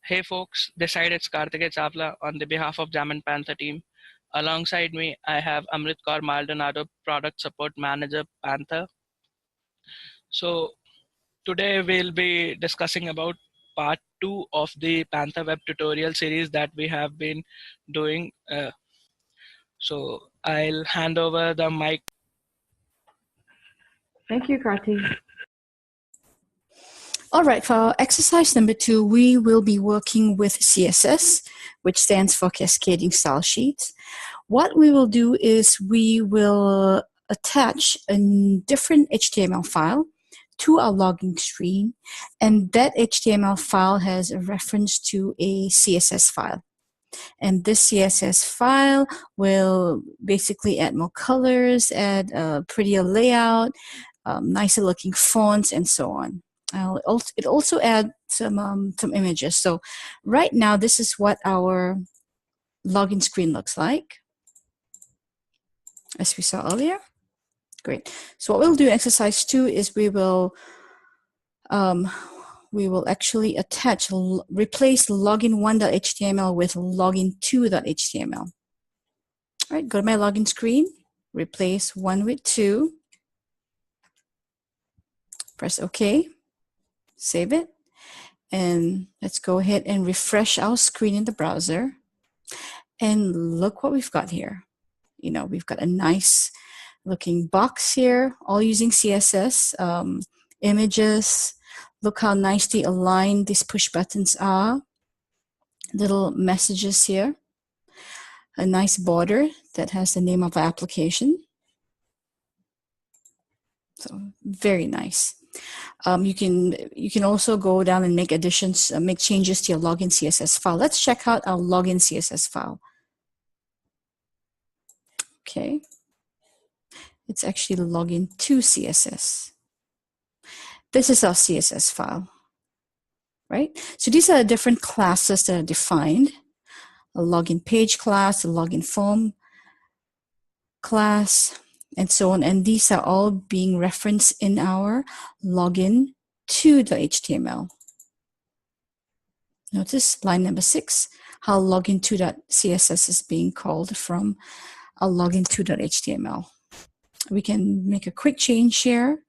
Hey folks, this side it's Css File on the behalf of Jam and Panther team. Alongside me, I have Amrit Kaur Maldonado, Product Support Manager, Panther. So today we'll be discussing about part 2 of the Panther web tutorial series that we have been doing. So I'll hand over the mic. Thank you, Karthi. All right, for exercise number 2, we will be working with CSS, which stands for Cascading Style Sheets. What we will do is we will attach a different HTML file to our login screen, and that HTML file has a reference to a CSS file. And this CSS file will basically add more colors, add a prettier layout, nicer looking fonts, and so on. It also adds some images. So right now, this is what our login screen looks like, as we saw earlier. Great. So what we'll do in exercise 2 is we will actually replace login1.html with login2.html. All right, go to my login screen, replace 1 with 2, press OK, save it, and let's go ahead and refresh our screen in the browser. And look what we've got here. You know, we've got a nice looking box here, all using CSS, images. Look how nicely aligned these push buttons are. Little messages here. A nice border that has the name of our application. So very nice. You can also go down and make additions, make changes to your login CSS file. Let's check out our login CSS file. Okay. It's actually login to CSS. This is our CSS file, right? So these are different classes that are defined. A login page class, a login form class, and so on. And these are all being referenced in our login to the HTML. Notice line number 6, how login to.css is being called from our login to.html. We can make a quick change here.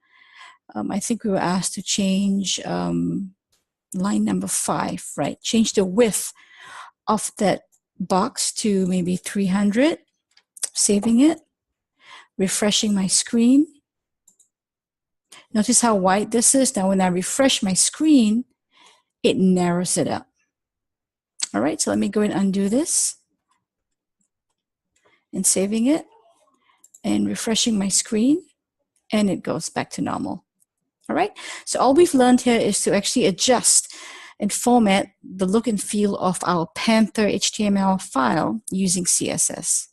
I think we were asked to change line number 5, right? Change the width of that box to maybe 300, saving it, refreshing my screen. Notice how wide this is. Now when I refresh my screen, it narrows it up. All right, so let me go and undo this and saving it and refreshing my screen, and it goes back to normal. All right, so all we've learned here is to actually adjust and format the look and feel of our Panther HTML file using CSS.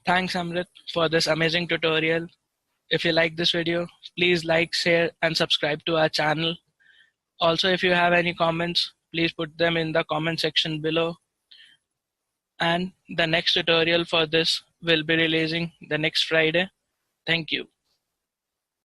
Thanks Amrit for this amazing tutorial. If you like this video, please like, share, and subscribe to our channel. Also, if you have any comments, please put them in the comment section below. And the next tutorial for this will be releasing the next Friday. Thank you.